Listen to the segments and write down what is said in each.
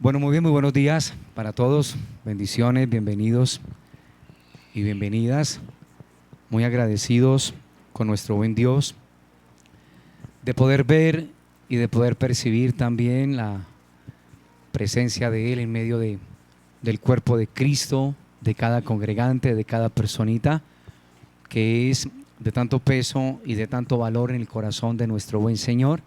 Bueno, muy bien, muy buenos días para todos. Bendiciones, bienvenidos y bienvenidas. Muy agradecidos con nuestro buen Dios de poder ver y de poder percibir también la presencia de Él en medio del cuerpo de Cristo, de cada congregante, de cada personita, que es de tanto peso y de tanto valor en el corazón de nuestro buen Señor.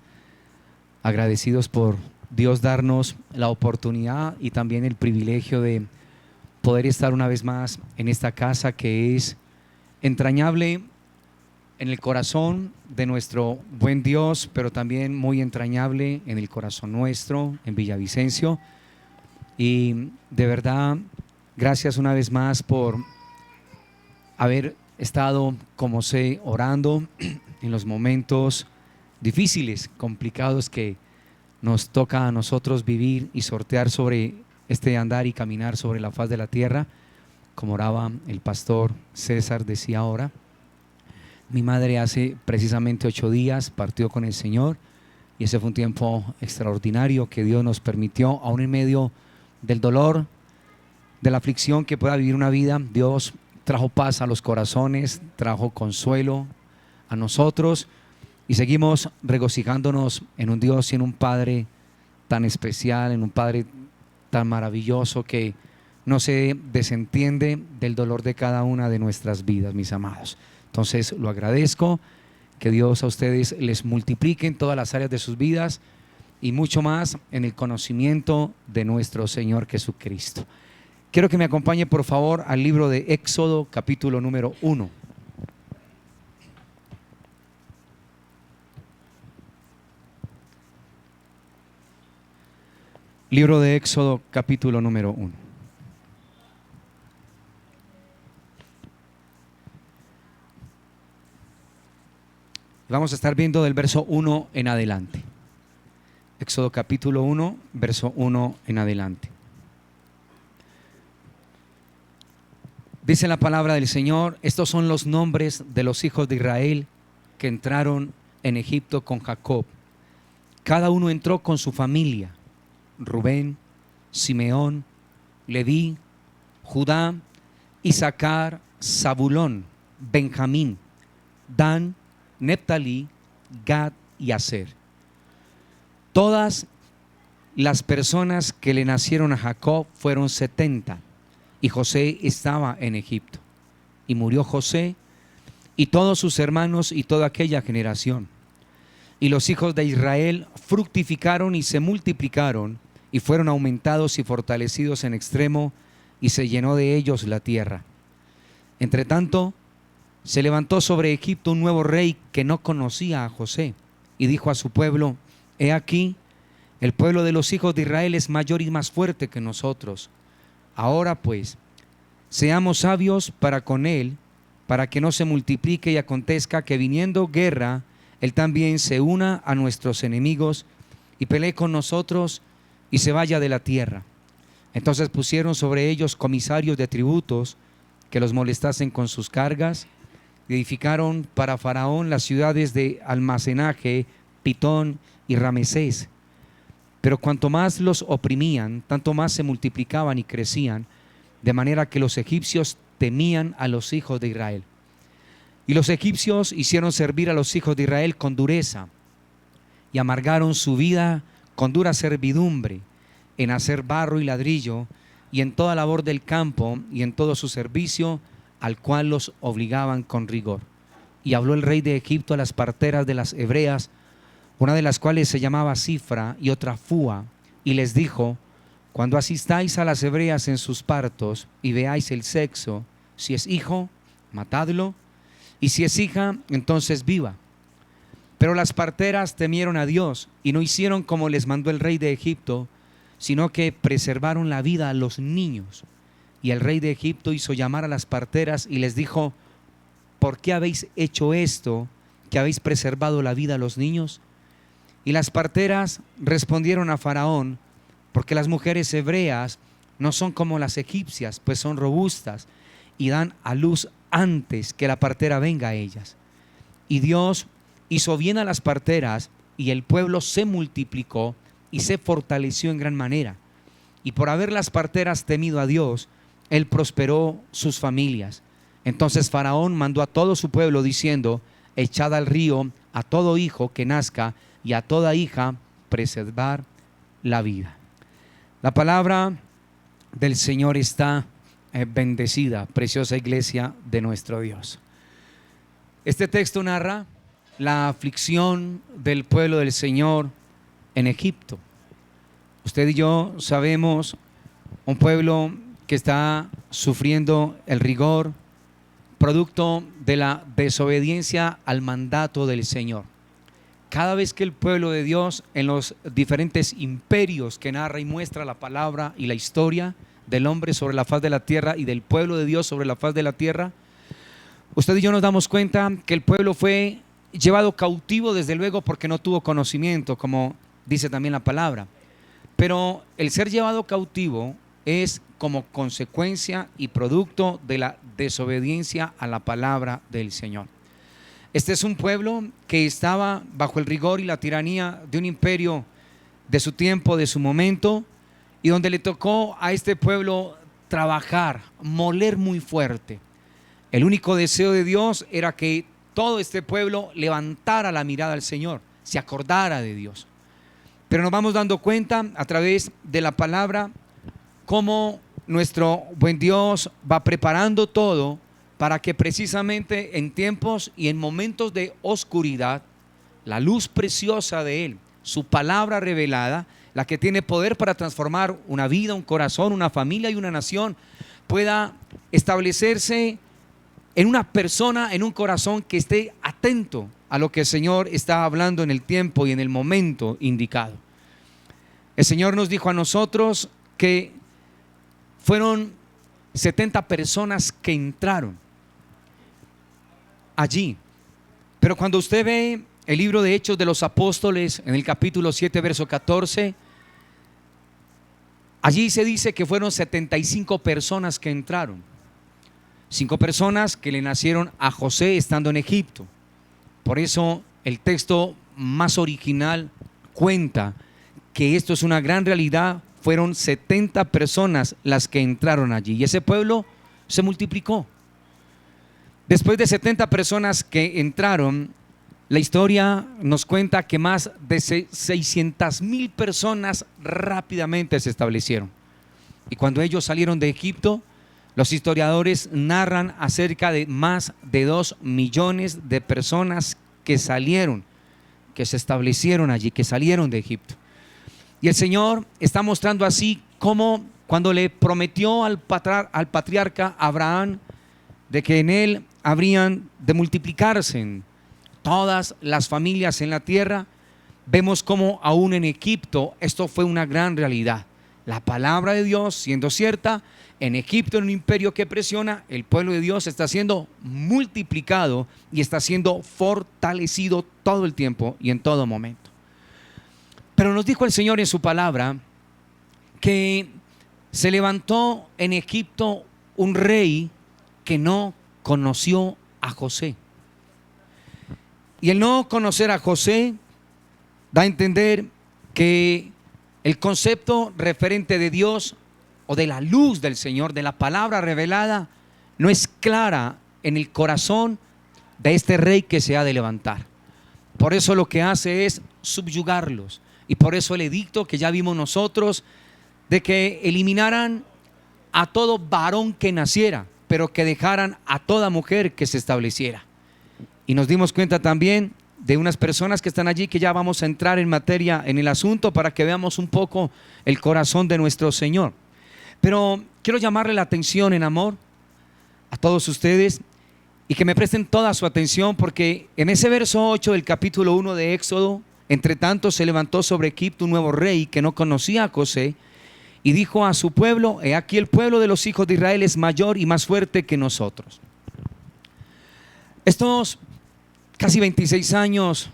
Agradecidos por Dios darnos la oportunidad y también el privilegio de poder estar una vez más en esta casa que es entrañable en el corazón de nuestro buen Dios, pero también muy entrañable en el corazón nuestro, en Villavicencio. Y de verdad, gracias una vez más por haber estado, como sé, orando en los momentos difíciles, complicados que nos toca a nosotros vivir y sortear sobre este andar y caminar sobre la faz de la tierra, como oraba el pastor César, decía ahora. Mi madre hace precisamente 8 días partió con el Señor y ese fue un tiempo extraordinario que Dios nos permitió, aún en medio del dolor, de la aflicción que pueda vivir una vida. Dios trajo paz a los corazones, trajo consuelo a nosotros. Y seguimos regocijándonos en un Dios y en un Padre tan especial, en un Padre tan maravilloso que no se desentiende del dolor de cada una de nuestras vidas, mis amados. Entonces lo agradezco, que Dios a ustedes les multiplique en todas las áreas de sus vidas y mucho más en el conocimiento de nuestro Señor Jesucristo. Quiero que me acompañe por favor al libro de Éxodo, capítulo número 1. Libro de Éxodo, capítulo número 1. Vamos a estar viendo del verso 1 en adelante. Éxodo capítulo 1, verso 1 en adelante. Dice la palabra del Señor: estos son los nombres de los hijos de Israel que entraron en Egipto con Jacob. Cada uno entró con su familia: Rubén, Simeón, Leví, Judá, Isaacar, Zabulón, Benjamín, Dan, Neftalí, Gad y Aser. Todas las personas que le nacieron a Jacob fueron 70, y José estaba en Egipto. Y murió José y todos sus hermanos y toda aquella generación. Y los hijos de Israel fructificaron y se multiplicaron, y fueron aumentados y fortalecidos en extremo, y se llenó de ellos la tierra. Entre tanto, se levantó sobre Egipto un nuevo rey que no conocía a José, y dijo a su pueblo: he aquí, el pueblo de los hijos de Israel es mayor y más fuerte que nosotros. Ahora pues, seamos sabios para con él, para que no se multiplique y acontezca que viniendo guerra, él también se una a nuestros enemigos y pelee con nosotros y se vaya de la tierra. Entonces pusieron sobre ellos comisarios de tributos que los molestasen con sus cargas, y edificaron para Faraón las ciudades de almacenaje, Pitón y Ramesés. Pero cuanto más los oprimían, tanto más se multiplicaban y crecían, de manera que los egipcios temían a los hijos de Israel. Y los egipcios hicieron servir a los hijos de Israel con dureza, y amargaron su vida con dura servidumbre, en hacer barro y ladrillo, y en toda labor del campo, y en todo su servicio, al cual los obligaban con rigor. Y habló el rey de Egipto a las parteras de las hebreas, una de las cuales se llamaba Cifra y otra Fua, y les dijo: cuando asistáis a las hebreas en sus partos y veáis el sexo, si es hijo, matadlo, y si es hija, entonces viva. Pero las parteras temieron a Dios y no hicieron como les mandó el rey de Egipto, sino que preservaron la vida a los niños. Y el rey de Egipto hizo llamar a las parteras y les dijo: ¿por qué habéis hecho esto, que habéis preservado la vida a los niños? Y las parteras respondieron a Faraón: porque las mujeres hebreas no son como las egipcias, pues son robustas y dan a luz antes que la partera venga a ellas. Y Dios hizo bien a las parteras, y el pueblo se multiplicó y se fortaleció en gran manera. y por haber las parteras temido a Dios, él prosperó sus familias. Entonces Faraón mandó a todo su pueblo diciendo: echad al río a todo hijo que nazca y a toda hija preservar la vida. La palabra del Señor está bendecida, preciosa iglesia de nuestro Dios. Este texto narra la aflicción del pueblo del Señor en Egipto. Usted y yo sabemos, un pueblo que está sufriendo el rigor producto de la desobediencia al mandato del Señor. Cada vez que el pueblo de Dios, en los diferentes imperios que narra y muestra la palabra y la historia del hombre sobre la faz de la tierra y del pueblo de Dios sobre la faz de la tierra, usted y yo nos damos cuenta que el pueblo fue llevado cautivo, desde luego, porque no tuvo conocimiento, como dice también la palabra. Pero el ser llevado cautivo es como consecuencia y producto de la desobediencia a la palabra del Señor. Este es un pueblo que estaba bajo el rigor y la tiranía de un imperio de su tiempo, de su momento, y donde le tocó a este pueblo trabajar, moler muy fuerte. El único deseo de Dios era que todo este pueblo levantara la mirada al Señor, se acordara de Dios. Pero nos vamos dando cuenta a través de la palabra cómo nuestro buen Dios va preparando todo para que precisamente en tiempos y en momentos de oscuridad, la luz preciosa de Él, su palabra revelada, la que tiene poder para transformar una vida, un corazón, una familia y una nación, pueda establecerse en una persona, en un corazón que esté atento a lo que el Señor está hablando en el tiempo y en el momento indicado. El Señor nos dijo a nosotros que fueron 70 personas que entraron allí. Pero cuando usted ve el libro de Hechos de los Apóstoles, en el capítulo 7, verso 14, allí se dice que fueron 75 personas que entraron. 5 personas que le nacieron a José estando en Egipto. Por eso el texto más original cuenta que esto es una gran realidad. Fueron 70 personas las que entraron allí y ese pueblo se multiplicó. Después de 70 personas que entraron, la historia nos cuenta que más de 600,000 personas rápidamente se establecieron. Y cuando ellos salieron de Egipto, los historiadores narran acerca de más de 2 millones de personas que salieron, que se establecieron allí, que salieron de Egipto. Y el Señor está mostrando así cómo cuando le prometió al patriarca Abraham de que en él habrían de multiplicarse en todas las familias en la tierra, vemos cómo aún en Egipto esto fue una gran realidad. La palabra de Dios siendo cierta, en Egipto, en un imperio que presiona, el pueblo de Dios está siendo multiplicado y está siendo fortalecido todo el tiempo y en todo momento. Pero nos dijo el Señor en su palabra que se levantó en Egipto un rey que no conoció a José. Y el no conocer a José da a entender que el concepto referente de Dios o de la luz del Señor, de la palabra revelada, no es clara en el corazón de este rey que se ha de levantar. Por eso lo que hace es subyugarlos. Y por eso el edicto que ya vimos nosotros de que eliminaran a todo varón que naciera, pero que dejaran a toda mujer que se estableciera. Y nos dimos cuenta también de unas personas que están allí, que ya vamos a entrar en materia en el asunto para que veamos un poco el corazón de nuestro Señor. Pero quiero llamarle la atención en amor a todos ustedes y que me presten toda su atención, porque en ese verso 8 del capítulo 1 de Éxodo, entre tanto se levantó sobre Egipto un nuevo rey que no conocía a José y dijo a su pueblo: he aquí el pueblo de los hijos de Israel es mayor y más fuerte que nosotros. Estos casi 26 años,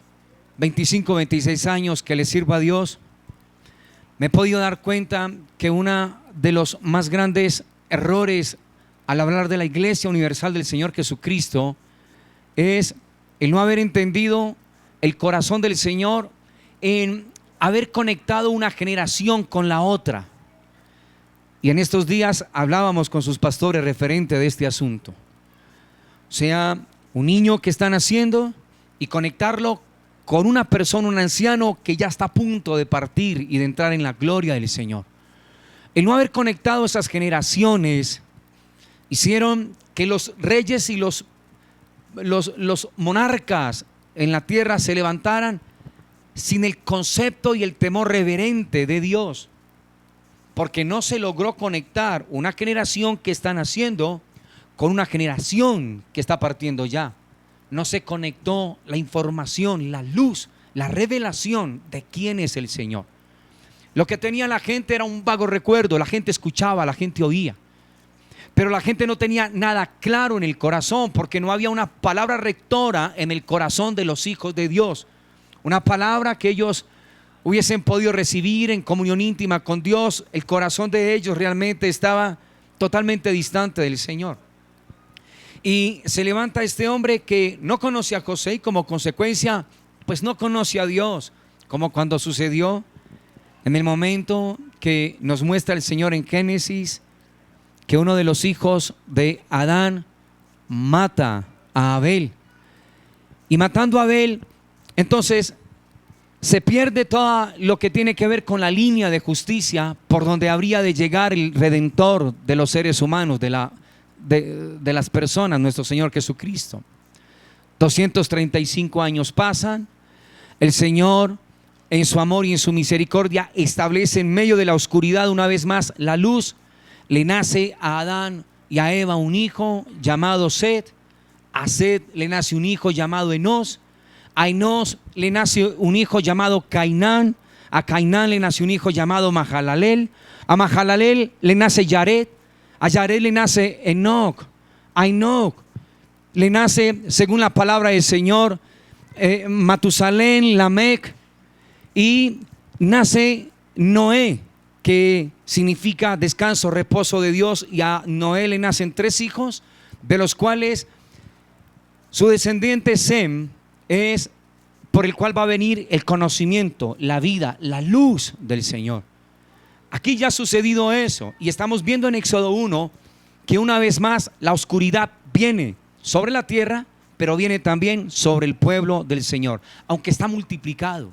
25, 26 años que le sirvo a Dios, me he podido dar cuenta que uno de los más grandes errores al hablar de la Iglesia Universal del Señor Jesucristo es el no haber entendido el corazón del Señor en haber conectado una generación con la otra. Y en estos días hablábamos con sus pastores referente de este asunto. O sea, un niño que está naciendo y conectarlo con una persona, un anciano que ya está a punto de partir y de entrar en la gloria del Señor. El no haber conectado esas generaciones hicieron que los reyes y los monarcas en la tierra se levantaran sin el concepto y el temor reverente de Dios, porque no se logró conectar una generación que está naciendo con una generación que está partiendo ya. No se conectó la información, la luz, la revelación de quién es el Señor. Lo que tenía la gente era un vago recuerdo. La gente escuchaba, la gente oía, pero la gente no tenía nada claro en el corazón, porque no había una palabra rectora en el corazón de los hijos de Dios, una palabra que ellos hubiesen podido recibir en comunión íntima con Dios. El corazón de ellos realmente estaba totalmente distante del Señor. Y se levanta este hombre que no conoce a José y como consecuencia pues no conoce a Dios, como cuando sucedió en el momento que nos muestra el Señor en Génesis, que uno de los hijos de Adán mata a Abel. Y matando a Abel, entonces se pierde todo lo que tiene que ver con la línea de justicia por donde habría de llegar el Redentor de los seres humanos, de las personas, nuestro Señor Jesucristo. 235 años pasan. El Señor, en su amor y en su misericordia, establece en medio de la oscuridad una vez más la luz. Le nace a Adán y a Eva un hijo llamado Set. A Set le nace un hijo llamado Enos. A Enos le nace un hijo llamado Cainán. A Cainán le nace un hijo llamado Mahalalel. A Mahalalel le nace Yared. A Yared le nace Enoc. A Enoc le nace, según la palabra del Señor, Matusalén, Lamec, y nace Noé, que significa descanso, reposo de Dios. Y a Noé le nacen 3 hijos, de los cuales su descendiente Sem es por el cual va a venir el conocimiento, la vida, la luz del Señor. Aquí ya ha sucedido eso, y estamos viendo en Éxodo 1 que una vez más la oscuridad viene sobre la tierra, pero viene también sobre el pueblo del Señor, aunque está multiplicado.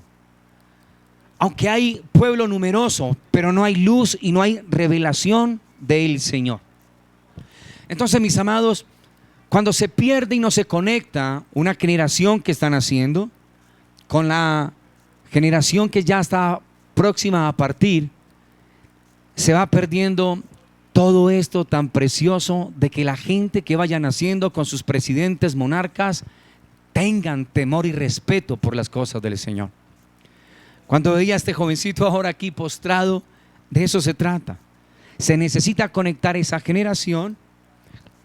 Aunque hay pueblo numeroso, pero no hay luz y no hay revelación del Señor. Entonces, mis amados, cuando se pierde y no se conecta una generación que está naciendo con la generación que ya está próxima a partir, se va perdiendo todo esto tan precioso de que la gente que vaya naciendo con sus presidentes, monarcas, tengan temor y respeto por las cosas del Señor. Cuando veía a este jovencito ahora aquí postrado, de eso se trata. Se necesita conectar esa generación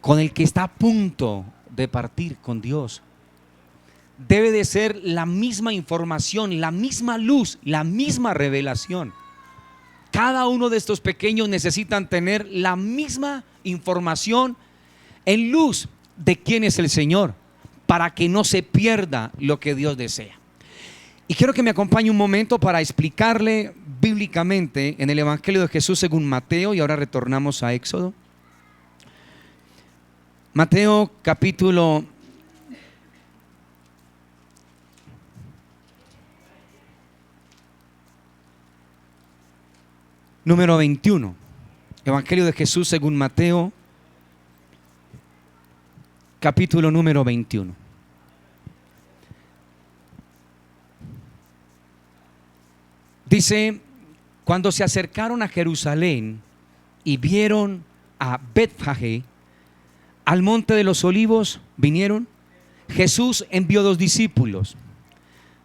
con el que está a punto de partir con Dios. Debe de ser la misma información, la misma luz, la misma revelación. Cada uno de estos pequeños necesitan tener la misma información en luz de quién es el Señor, para que no se pierda lo que Dios desea. Y quiero que me acompañe un momento para explicarle bíblicamente en el Evangelio de Jesús según Mateo, y ahora retornamos a Éxodo. Mateo capítulo número 21. Evangelio de Jesús según Mateo, capítulo número 21. Dice: cuando se acercaron a Jerusalén y vieron a Betfagé, al monte de los olivos, vinieron. Jesús envió 2 discípulos,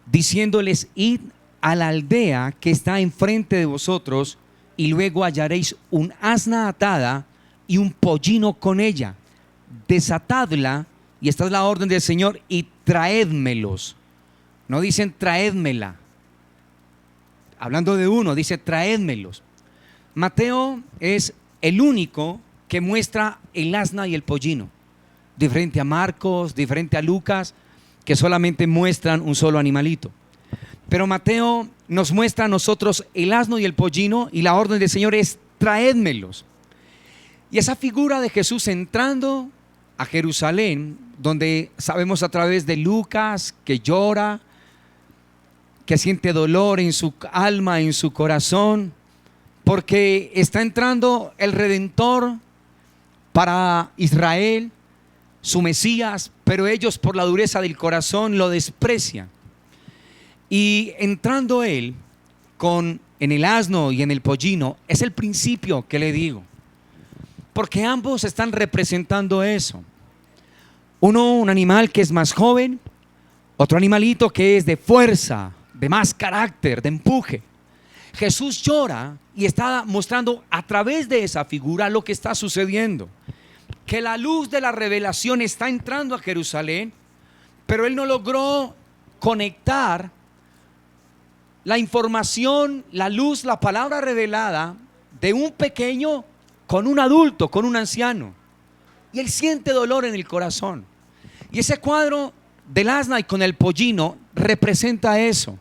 diciéndoles: id a la aldea que está enfrente de vosotros, y luego hallaréis un asna atada y un pollino con ella. Desatadla, y esta es la orden del Señor, y traédmelos. No dicen traédmela. Hablando de uno, dice traédmelos. Mateo es el único que muestra el asna y el pollino, diferente a Marcos, diferente a Lucas, que solamente muestran un solo animalito. Pero Mateo nos muestra a nosotros el asno y el pollino, y la orden del Señor es traédmelos. Y esa figura de Jesús entrando a Jerusalén, donde sabemos a través de Lucas que llora, que siente dolor en su alma, en su corazón, porque está entrando el Redentor para Israel, su Mesías, pero ellos por la dureza del corazón lo desprecian. Y entrando él en el asno y en el pollino, es el principio que le digo, porque ambos están representando eso. Uno, un animal que es más joven, otro animalito que es de fuerza, de más carácter, de empuje. Jesús llora y está mostrando a través de esa figura lo que está sucediendo, que la luz de la revelación está entrando a Jerusalén, pero él no logró conectar la información, la luz, la palabra revelada de un pequeño con un adulto, con un anciano, y él siente dolor en el corazón. Y ese cuadro del asna y con el pollino representa eso.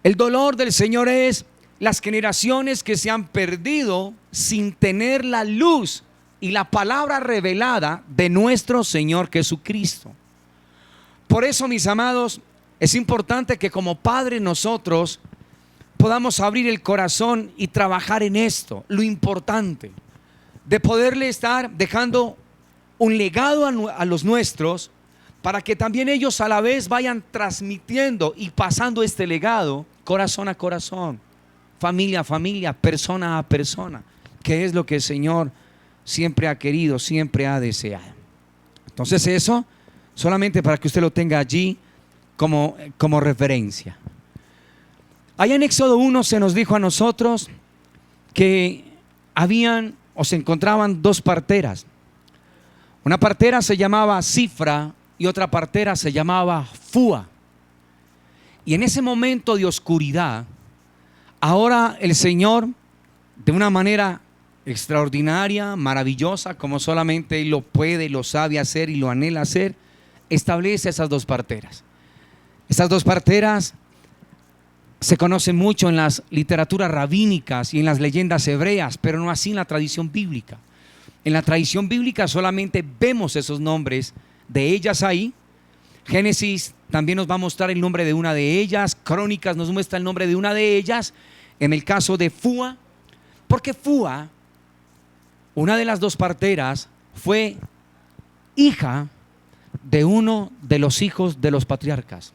El dolor del Señor es las generaciones que se han perdido sin tener la luz y la palabra revelada de nuestro Señor Jesucristo. Por eso, mis amados, es importante que como padres nosotros podamos abrir el corazón y trabajar en esto, lo importante de poderle estar dejando un legado a los nuestros, para que también ellos a la vez vayan transmitiendo y pasando este legado corazón a corazón, familia a familia, persona a persona, que es lo que el Señor siempre ha querido, siempre ha deseado. Entonces eso solamente para que usted lo tenga allí como referencia. Allá en Éxodo 1 se nos dijo a nosotros que habían o se encontraban dos parteras. Una partera se llamaba Cifra y otra partera se llamaba Fúa. Y en ese momento de oscuridad, ahora el Señor, de una manera extraordinaria, maravillosa, como solamente Él lo puede, lo sabe hacer y lo anhela hacer, establece esas dos parteras. Estas dos parteras se conocen mucho en las literaturas rabínicas y en las leyendas hebreas, pero no así en la tradición bíblica. En la tradición bíblica solamente vemos esos nombres de ellas ahí. Génesis también nos va a mostrar el nombre de una de ellas. Crónicas nos muestra el nombre de una de ellas. En el caso de Fúa, porque Fúa, una de las dos parteras, fue hija de uno de los hijos de los patriarcas.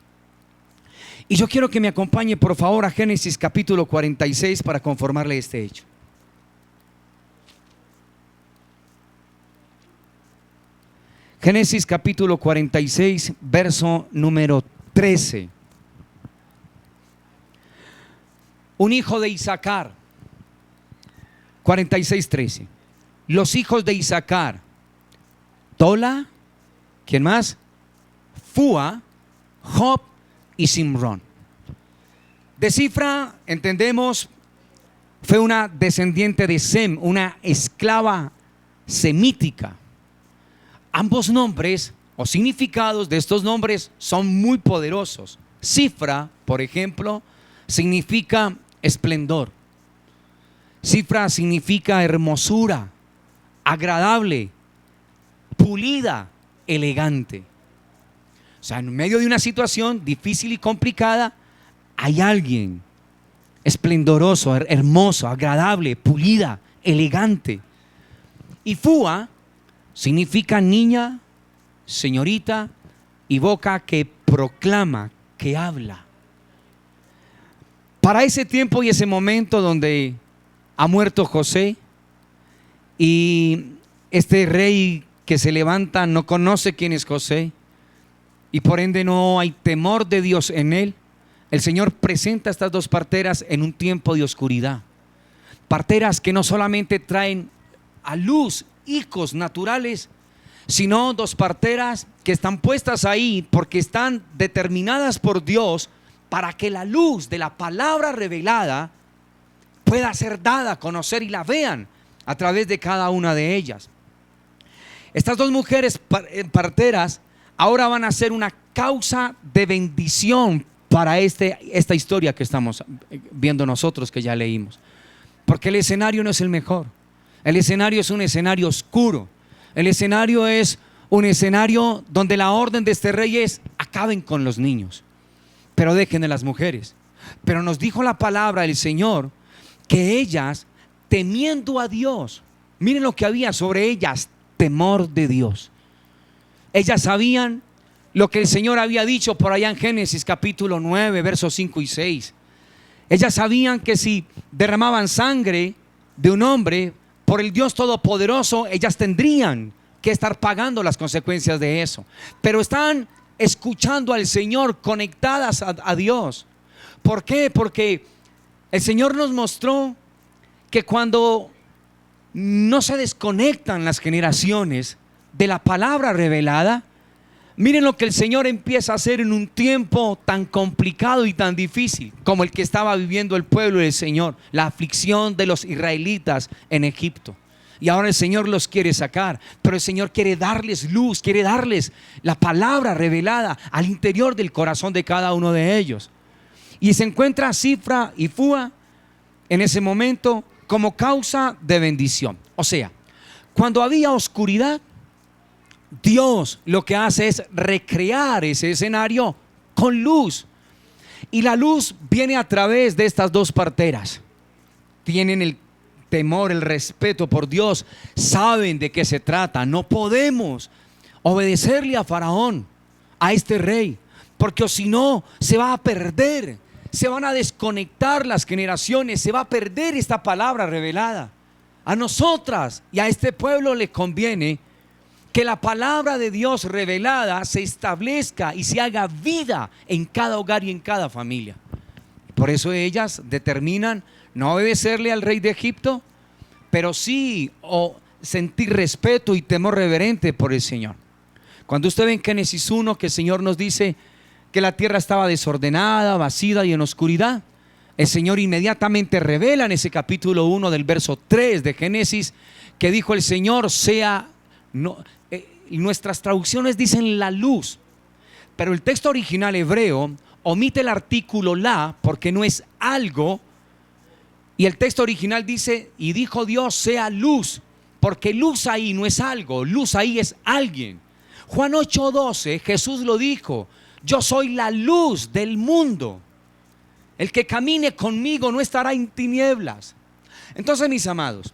Y yo quiero que me acompañe por favor a Génesis capítulo 46 para conformarle este hecho. Génesis capítulo 46, verso número 13. Un hijo de Isaacar, 46:13. Los hijos de Isaacar, Tola, ¿quién más? Fúa, Job y Simrón. De Cifra, entendemos, fue una descendiente de Sem, una esclava semítica. Ambos nombres o significados de estos nombres son muy poderosos. Cifra, por ejemplo, significa esplendor. Cifra significa hermosura, agradable, pulida, elegante. O sea, en medio de una situación difícil y complicada, hay alguien esplendoroso, hermoso, agradable, pulida, elegante. Y Fúa significa niña, señorita y boca que proclama, que habla. Para ese tiempo y ese momento donde ha muerto José y este rey que se levanta no conoce quién es José y por ende no hay temor de Dios en él, el Señor presenta a estas dos parteras en un tiempo de oscuridad. Parteras que no solamente traen a luz hijos naturales, sino dos parteras que están puestas ahí porque están determinadas por Dios para que la luz de la palabra revelada pueda ser dada a conocer y la vean a través de cada una de ellas. Estas dos mujeres parteras ahora van a ser una causa de bendición para esta historia que estamos viendo nosotros, que ya leímos. porque el escenario no es el mejor. El escenario es un escenario oscuro. El escenario es un escenario donde la orden de este rey es: acaben con los niños, pero dejen a las mujeres. Pero nos dijo la palabra del Señor que ellas, temiendo a Dios, miren lo que había sobre ellas: temor de Dios. Ellas sabían lo que el Señor había dicho por allá en Génesis capítulo 9, versos 5 y 6. Ellas sabían que si derramaban sangre de un hombre por el Dios Todopoderoso, ellas tendrían que estar pagando las consecuencias de eso. Pero están escuchando al Señor, conectadas a Dios. ¿Por qué? Porque el Señor nos mostró que cuando no se desconectan las generaciones de la palabra revelada, miren lo que el Señor empieza a hacer en un tiempo tan complicado y tan difícil como el que estaba viviendo el pueblo del Señor, la aflicción de los israelitas en Egipto. Y ahora el Señor los quiere sacar, pero el Señor quiere darles luz, quiere darles la palabra revelada al interior del corazón de cada uno de ellos. Y se encuentra Sifra y Fúa en ese momento como causa de bendición. O sea, cuando había oscuridad, Dios lo que hace es recrear ese escenario con luz. Y la luz viene a través de estas dos parteras. Tienen el temor, el respeto por Dios, saben de qué se trata. No podemos obedecerle a Faraón, a este rey, porque si no se va a perder, se van a desconectar las generaciones, se va a perder esta palabra revelada. A nosotras y a este pueblo le conviene que la palabra de Dios revelada se establezca y se haga vida en cada hogar y en cada familia. Por eso ellas determinan no obedecerle al rey de Egipto, pero sí sentir respeto y temor reverente por el Señor. Cuando usted ve en Génesis 1 que el Señor nos dice que la tierra estaba desordenada, vacía y en oscuridad, el Señor inmediatamente revela en ese capítulo 1 del verso 3 de Génesis que dijo el Señor sea... nuestras traducciones dicen la luz, pero el texto original hebreo omite el artículo la porque no es algo, y el texto original dice: y dijo Dios sea luz, porque luz ahí no es algo, luz ahí es alguien. Juan 8:12, Jesús lo dijo: yo soy la luz del mundo, el que camine conmigo no estará en tinieblas. Entonces, mis amados,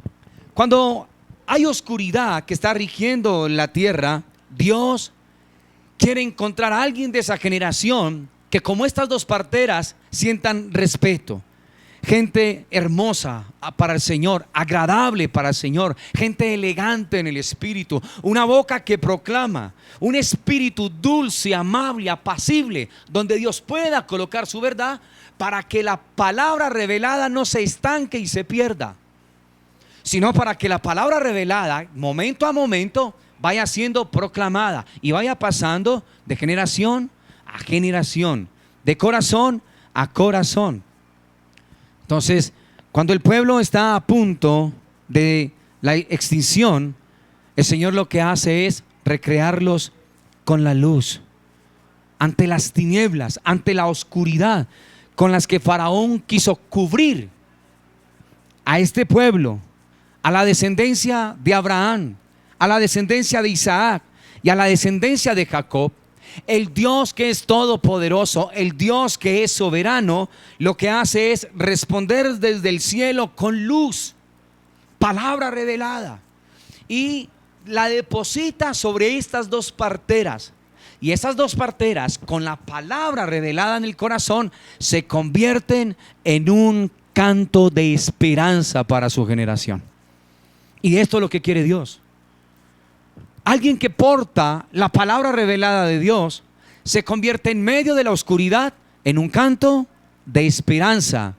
cuando hay oscuridad que está rigiendo la tierra, Dios quiere encontrar a alguien de esa generación que, como estas dos parteras, sientan respeto. Gente hermosa para el Señor, agradable para el Señor, gente elegante en el espíritu, una boca que proclama, un espíritu dulce, amable, apacible, donde Dios pueda colocar su verdad para que la palabra revelada no se estanque y se pierda, sino para que la palabra revelada, momento a momento, vaya siendo proclamada y vaya pasando de generación a generación, de corazón a corazón. Entonces, cuando el pueblo está a punto de la extinción, el Señor lo que hace es recrearlos con la luz, ante las tinieblas, ante la oscuridad con las que Faraón quiso cubrir a este pueblo, a la descendencia de Abraham, a la descendencia de Isaac y a la descendencia de Jacob. El Dios que es todopoderoso, el Dios que es soberano, lo que hace es responder desde el cielo con luz, palabra revelada, y la deposita sobre estas dos parteras. Y esas dos parteras, con la palabra revelada en el corazón, se convierten en un canto de esperanza para su generación. Y esto es lo que quiere Dios. Alguien que porta la palabra revelada de Dios se convierte en medio de la oscuridad en un canto de esperanza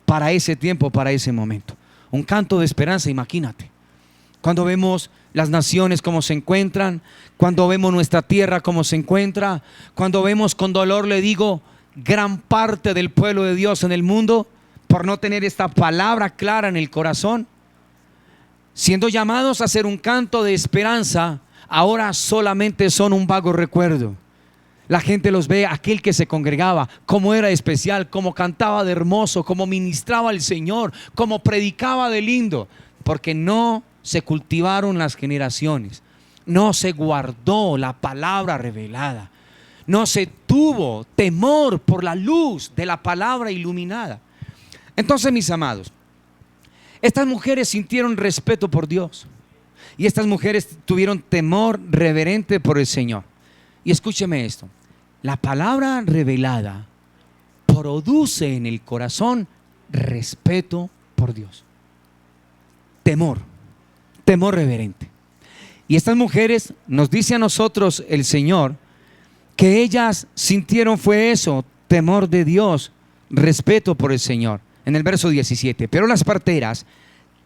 para ese tiempo, para ese momento. Un canto de esperanza, imagínate. Cuando vemos las naciones cómo se encuentran, cuando vemos nuestra tierra cómo se encuentra, cuando vemos con dolor, le digo, gran parte del pueblo de Dios en el mundo, por no tener esta palabra clara en el corazón, siendo llamados a hacer un canto de esperanza, ahora solamente son un vago recuerdo. La gente los ve, aquel que se congregaba, cómo era especial, cómo cantaba de hermoso, cómo ministraba al Señor, cómo predicaba de lindo, porque no se cultivaron las generaciones, no se guardó la palabra revelada, no se tuvo temor por la luz de la palabra iluminada. Entonces, mis amados, estas mujeres sintieron respeto por Dios y estas mujeres tuvieron temor reverente por el Señor. Y escúcheme esto: la palabra revelada produce en el corazón respeto por Dios, temor reverente. Y estas mujeres, nos dice a nosotros el Señor, que ellas sintieron fue eso, temor de Dios, respeto por el Señor. En el verso 17, pero las parteras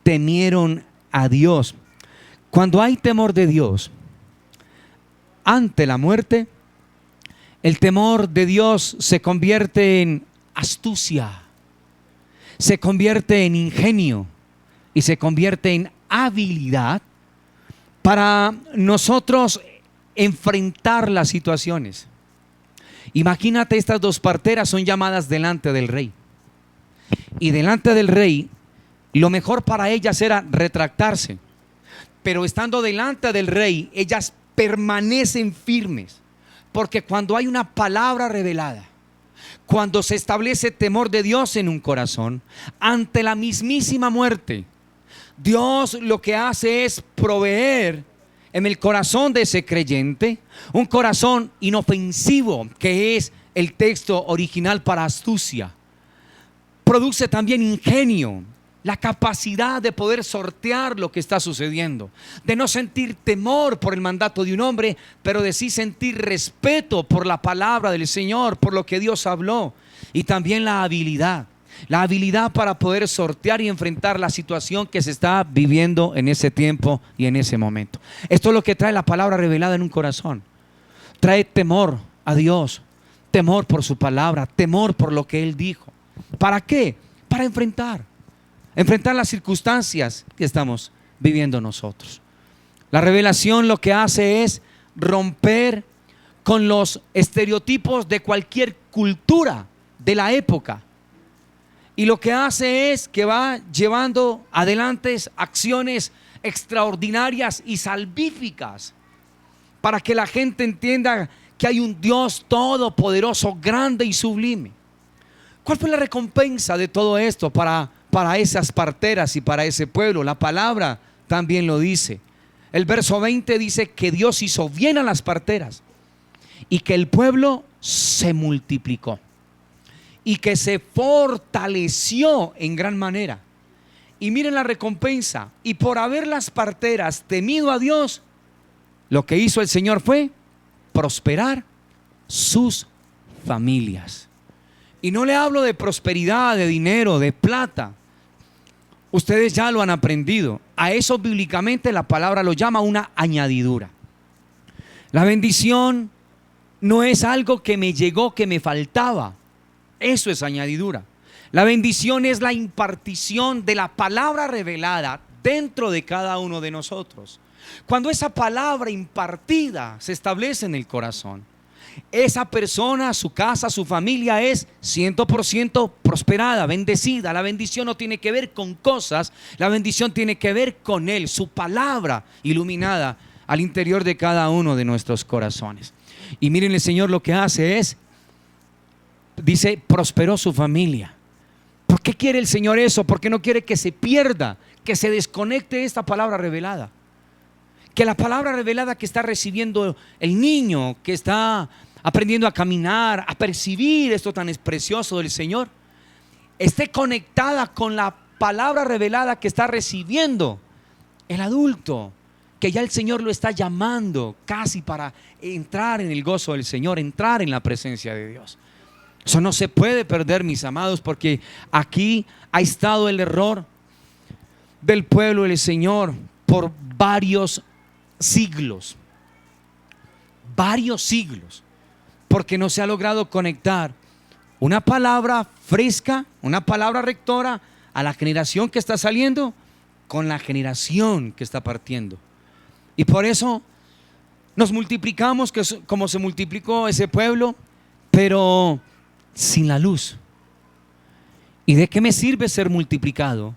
temieron a Dios. Cuando hay temor de Dios ante la muerte, el temor de Dios se convierte en astucia, se convierte en ingenio y se convierte en habilidad para nosotros enfrentar las situaciones. Imagínate, estas dos parteras son llamadas delante del rey. Y delante del rey, lo mejor para ellas era retractarse. Pero estando delante del rey, ellas permanecen firmes. Porque cuando hay una palabra revelada, cuando se establece temor de Dios en un corazón, ante la mismísima muerte, Dios lo que hace es proveer en el corazón de ese creyente un corazón inofensivo, que es el texto original para astucia. Produce también ingenio, la capacidad de poder sortear lo que está sucediendo, de no sentir temor por el mandato de un hombre, pero de sí sentir respeto por la palabra del Señor, por lo que Dios habló. Y también la habilidad para poder sortear y enfrentar la situación que se está viviendo en ese tiempo y en ese momento. Esto es lo que trae la palabra revelada en un corazón. Trae temor a Dios, temor por su palabra, temor por lo que Él dijo. ¿Para qué? Para enfrentar las circunstancias que estamos viviendo nosotros. La revelación lo que hace es romper con los estereotipos de cualquier cultura de la época. Y lo que hace es que va llevando adelante acciones extraordinarias y salvíficas para que la gente entienda que hay un Dios todopoderoso, grande y sublime. ¿Cuál fue la recompensa de todo esto para esas parteras y para ese pueblo? La palabra también lo dice. El verso 20 dice que Dios hizo bien a las parteras y que el pueblo se multiplicó y que se fortaleció en gran manera. Y miren la recompensa: y por haber las parteras temido a Dios, lo que hizo el Señor fue prosperar sus familias. Y no le hablo de prosperidad, de dinero, de plata. Ustedes ya lo han aprendido. A eso bíblicamente la palabra lo llama una añadidura. La bendición no es algo que me llegó, que me faltaba. Eso es añadidura. La bendición es la impartición de la palabra revelada dentro de cada uno de nosotros. Cuando esa palabra impartida se establece en el corazón, esa persona, su casa, su familia es 100% prosperada, bendecida. La bendición no tiene que ver con cosas, la bendición tiene que ver con Él, su palabra iluminada al interior de cada uno de nuestros corazones. Y miren, el Señor lo que hace es, dice, prosperó su familia. ¿Por qué quiere el Señor eso? Porque no quiere que se pierda, que se desconecte esta palabra revelada. Que la palabra revelada que está recibiendo el niño, que está aprendiendo a caminar, a percibir esto tan precioso del Señor, esté conectada con la palabra revelada que está recibiendo el adulto, que ya el Señor lo está llamando casi para entrar en el gozo del Señor, entrar en la presencia de Dios. Eso no se puede perder, mis amados, porque aquí ha estado el error del pueblo del Señor por varios siglos, porque no se ha logrado conectar una palabra fresca, una palabra rectora a la generación que está saliendo con la generación que está partiendo. Y por eso Nos multiplicamos como se multiplicó ese pueblo, pero sin la luz. ¿Y de qué me sirve ser multiplicado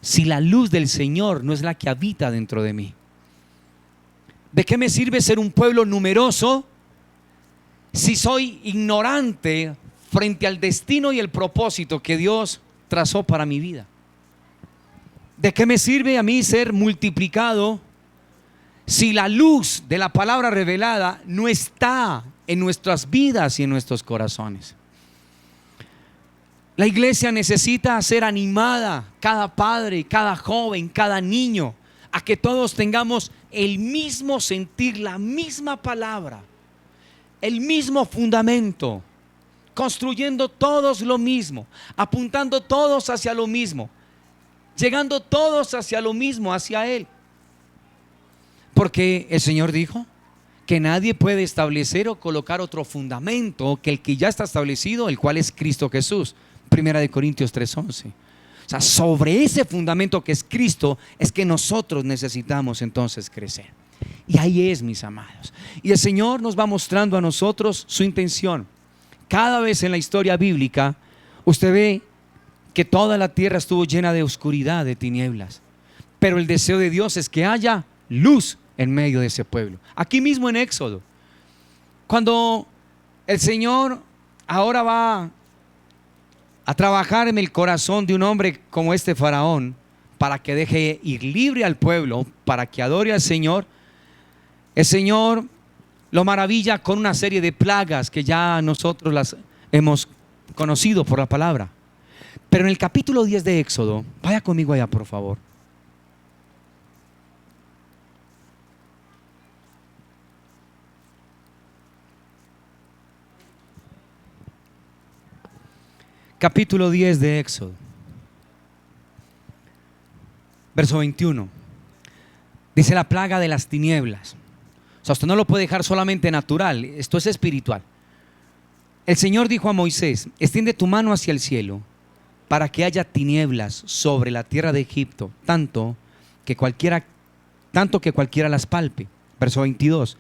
si la luz del Señor no es la que habita dentro de mí? ¿De qué me sirve ser un pueblo numeroso si soy ignorante frente al destino y el propósito que Dios trazó para mi vida? ¿De qué me sirve a mí ser multiplicado si la luz de la palabra revelada no está en nuestras vidas y en nuestros corazones? La iglesia necesita ser animada, cada padre, cada joven, cada niño, a que todos tengamos el mismo sentir, la misma palabra, el mismo fundamento, construyendo todos lo mismo, apuntando todos hacia lo mismo, llegando todos hacia lo mismo, hacia Él. Porque el Señor dijo que nadie puede establecer o colocar otro fundamento que el que ya está establecido, el cual es Cristo Jesús. Primera de Corintios 3:11. O sea, sobre ese fundamento que es Cristo es que nosotros necesitamos entonces crecer. Y ahí es, mis amados. Y el Señor nos va mostrando a nosotros su intención. Cada vez en la historia bíblica usted ve que toda la tierra estuvo llena de oscuridad, de tinieblas. Pero el deseo de Dios es que haya luz en medio de ese pueblo. Aquí mismo en Éxodo, cuando el Señor ahora va a trabajar en el corazón de un hombre como este faraón, para que deje ir libre al pueblo, para que adore al Señor, el Señor lo maravilla con una serie de plagas que ya nosotros las hemos conocido por la palabra. Pero en el capítulo 10 de Éxodo, vaya conmigo allá por favor. Capítulo 10 de Éxodo, verso 21. Dice la plaga de las tinieblas. O sea, usted no lo puede dejar solamente natural, esto es espiritual. El Señor dijo a Moisés: extiende tu mano hacia el cielo para que haya tinieblas sobre la tierra de Egipto, tanto que cualquiera las palpe. Verso 22.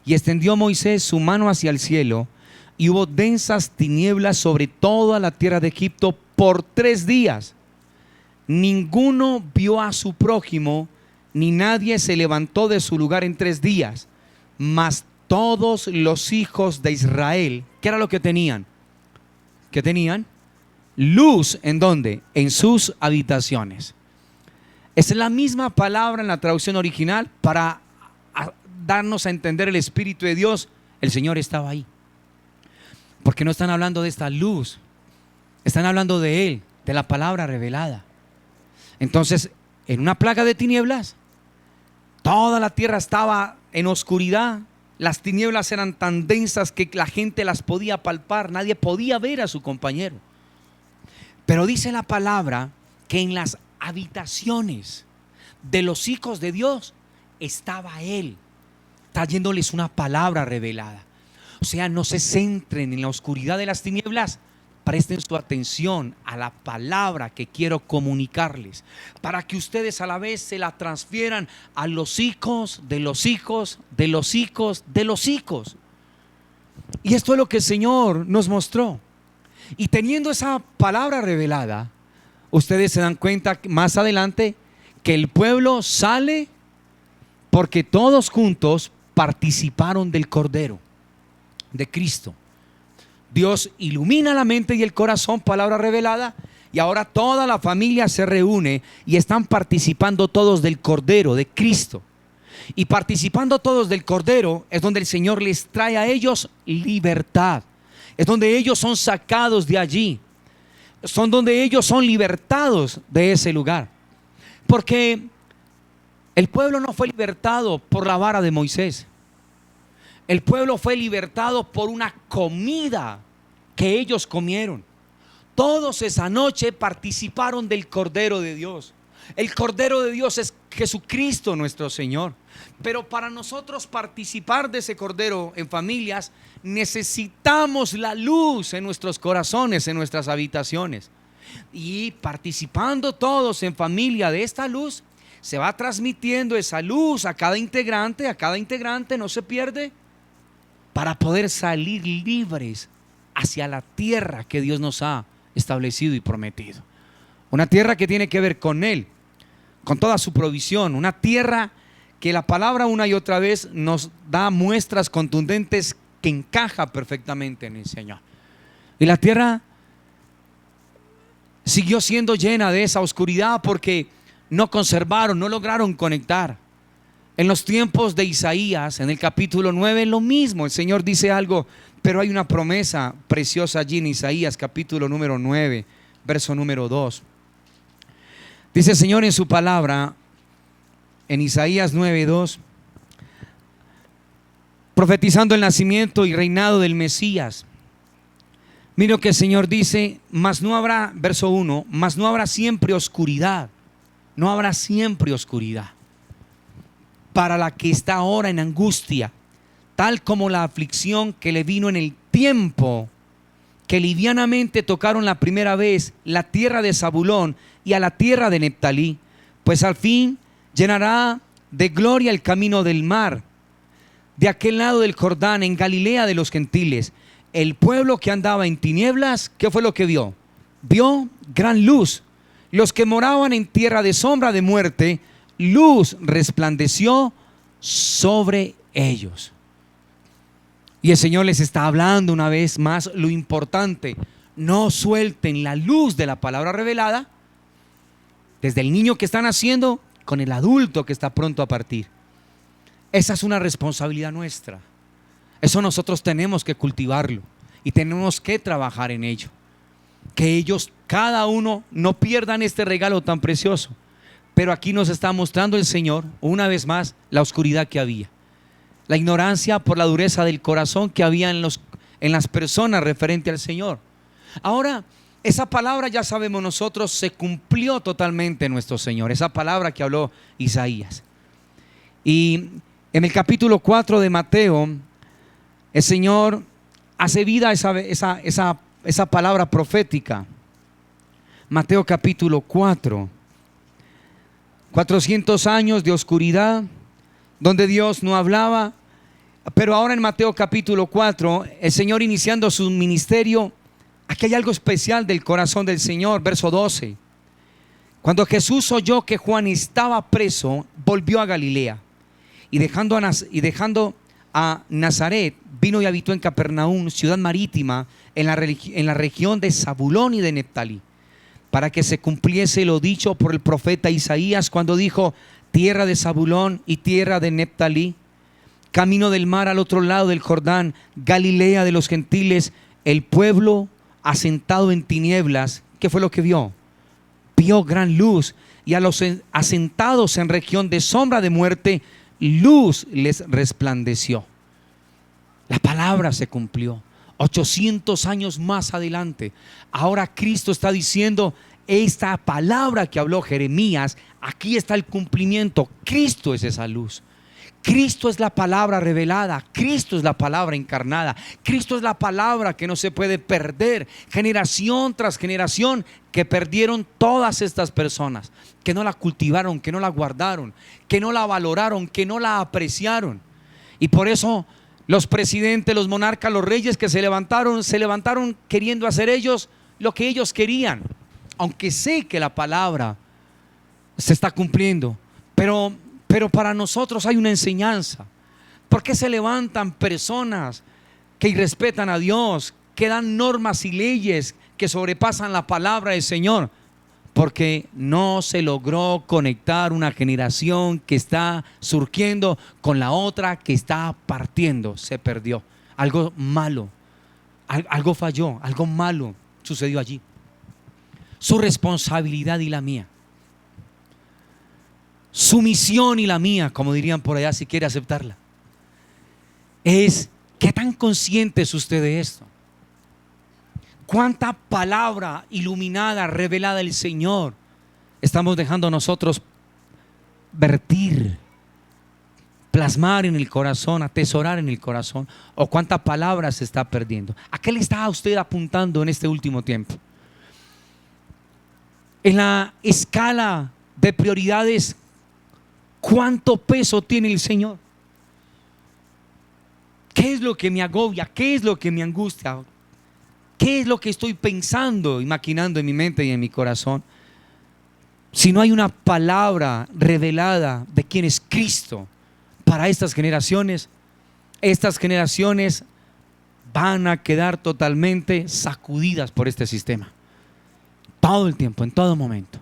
Y extendió Moisés su mano hacia el cielo, y hubo densas tinieblas sobre toda la tierra de Egipto por 3 días. Ninguno vio a su prójimo, ni nadie se levantó de su lugar en 3 días. Mas todos los hijos de Israel, ¿qué era lo que tenían? ¿Qué tenían? Luz. ¿En dónde? En sus habitaciones. Es la misma palabra en la traducción original para darnos a entender el Espíritu de Dios. El Señor estaba ahí. Porque no están hablando de esta luz, están hablando de Él, de la palabra revelada. Entonces, en una plaga de tinieblas, toda la tierra estaba en oscuridad. Las tinieblas eran tan densas que la gente las podía palpar, nadie podía ver a su compañero. Pero dice la palabra que en las habitaciones de los hijos de Dios estaba Él, trayéndoles una palabra revelada. O sea, no se centren en la oscuridad de las tinieblas, presten su atención a la palabra que quiero comunicarles, para que ustedes a la vez se la transfieran a los hijos de los hijos de los hijos de los hijos. Y esto es lo que el Señor nos mostró. Y teniendo esa palabra revelada, ustedes se dan cuenta más adelante que el pueblo sale porque todos juntos participaron del Cordero, de Cristo. Dios ilumina la mente y el corazón, palabra revelada, y ahora toda la familia se reúne y están participando todos del Cordero, de Cristo. Y participando todos del Cordero es donde el Señor les trae a ellos libertad. Es donde ellos son sacados de allí. Son donde ellos son libertados de ese lugar. Porque el pueblo no fue libertado por la vara de Moisés. El pueblo fue libertado por una comida que ellos comieron. Todos esa noche participaron del Cordero de Dios. El Cordero de Dios es Jesucristo nuestro Señor. Pero para nosotros participar de ese Cordero en familias, necesitamos la luz en nuestros corazones, en nuestras habitaciones. Y participando todos en familia de esta luz, se va transmitiendo esa luz a cada integrante no se pierde, para poder salir libres hacia la tierra que Dios nos ha establecido y prometido. Una tierra que tiene que ver con Él, con toda su provisión, una tierra que la palabra una y otra vez nos da muestras contundentes que encaja perfectamente en el Señor. Y la tierra siguió siendo llena de esa oscuridad porque no conservaron, no lograron conectar. En los tiempos de Isaías, en el capítulo 9, lo mismo. El Señor dice algo, pero hay una promesa preciosa allí en Isaías, capítulo número 9, verso número 2. Dice el Señor en su palabra, en Isaías 9, 2, profetizando el nacimiento y reinado del Mesías. Mira lo que el Señor dice: mas no habrá, verso 1, mas no habrá siempre oscuridad, no habrá siempre oscuridad para la que está ahora en angustia, tal como la aflicción que le vino en el tiempo que livianamente tocaron la primera vez la tierra de Zabulón y a la tierra de Neftalí, pues al fin llenará de gloria el camino del mar, de aquel lado del Jordán, en Galilea de los gentiles. El pueblo que andaba en tinieblas, ¿qué fue lo que vio? Vio gran luz. Los que moraban en tierra de sombra de muerte, luz resplandeció sobre ellos. Y el Señor les está hablando una vez más lo importante: no suelten la luz de la palabra revelada, desde el niño que está naciendo con el adulto que está pronto a partir. Esa es una responsabilidad nuestra. Eso nosotros tenemos que cultivarlo y tenemos que trabajar en ello. Que ellos, cada uno, no pierdan este regalo tan precioso. Pero aquí nos está mostrando el Señor una vez más la oscuridad que había, la ignorancia por la dureza del corazón que había en las personas referente al Señor. Ahora, esa palabra, ya sabemos nosotros, se cumplió totalmente en nuestro Señor, esa palabra que habló Isaías. Y en el capítulo 4 de Mateo, el Señor hace vida esa palabra profética. Mateo capítulo 4. 400 años de oscuridad donde Dios no hablaba, pero ahora en Mateo capítulo 4, el Señor iniciando su ministerio, aquí hay algo especial del corazón del Señor. Verso 12: cuando Jesús oyó que Juan estaba preso, volvió a Galilea y dejando a Nazaret, vino y habitó en Capernaum, ciudad marítima, en la región de Zabulón y de Neftalí, para que se cumpliese lo dicho por el profeta Isaías, cuando dijo: tierra de Zabulón y tierra de Neftalí, camino del mar al otro lado del Jordán, Galilea de los gentiles. El pueblo asentado en tinieblas, ¿qué fue lo que vio? Vio gran luz, y a los asentados en región de sombra de muerte, luz les resplandeció. La palabra se cumplió 800 años más adelante. Ahora Cristo está diciendo: esta palabra que habló Jeremías, aquí está el cumplimiento. Cristo es esa luz. Cristo es la palabra revelada. Cristo es la palabra encarnada. Cristo es la palabra que no se puede perder. Generación tras generación que perdieron todas estas personas, que no la cultivaron, que no la guardaron, que no la valoraron, que no la apreciaron. Y por eso los presidentes, los monarcas, los reyes que se levantaron queriendo hacer ellos lo que ellos querían. Aunque sé que la palabra se está cumpliendo, pero para nosotros hay una enseñanza. ¿Por qué se levantan personas que irrespetan a Dios, que dan normas y leyes que sobrepasan la palabra del Señor? Porque no se logró conectar una generación que está surgiendo con la otra que está partiendo. Se perdió. Algo malo, algo falló, algo malo sucedió allí. Su responsabilidad y la mía, su misión y la mía, como dirían por allá, si quiere aceptarla, es: ¿qué tan consciente es usted de esto? ¿Cuánta palabra iluminada, revelada del Señor estamos dejando nosotros vertir, plasmar en el corazón, atesorar en el corazón? ¿O cuánta palabra se está perdiendo? ¿A qué le está usted apuntando en este último tiempo? En la escala de prioridades ¿Cuánto peso tiene el Señor? ¿Qué es lo que me agobia? ¿Qué es lo que me angustia? ¿Qué es lo que estoy pensando y maquinando en mi mente y en mi corazón? Si no hay una palabra revelada de quién es Cristo para estas generaciones van a quedar totalmente sacudidas por este sistema. Todo el tiempo, en todo momento.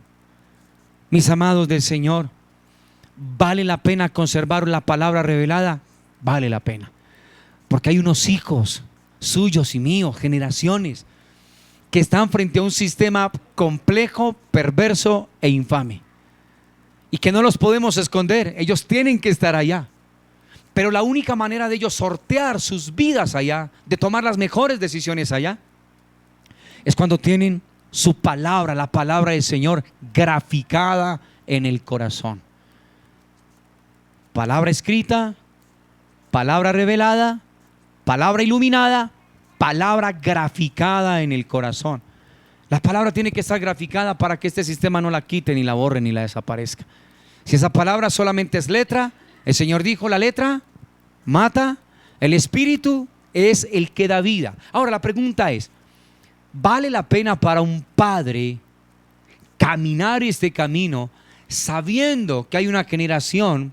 Mis amados del Señor, ¿vale la pena conservar la palabra revelada? Vale la pena. Porque hay unos hijos suyos y míos, generaciones, que están frente a un sistema complejo, perverso e infame. Y que no los podemos esconder. Ellos tienen que estar allá. Pero la única manera de ellos sortear sus vidas allá, de tomar las mejores decisiones allá, es cuando tienen su palabra, la palabra del Señor graficada en el corazón. Palabra escrita, palabra revelada, palabra iluminada, palabra graficada en el corazón. La palabra tiene que estar graficada para que este sistema no la quite, ni la borre, ni la desaparezca. Si esa palabra solamente es letra, el Señor dijo: la letra mata, el espíritu es el que da vida. Ahora la pregunta es: ¿vale la pena para un padre caminar este camino sabiendo que hay una generación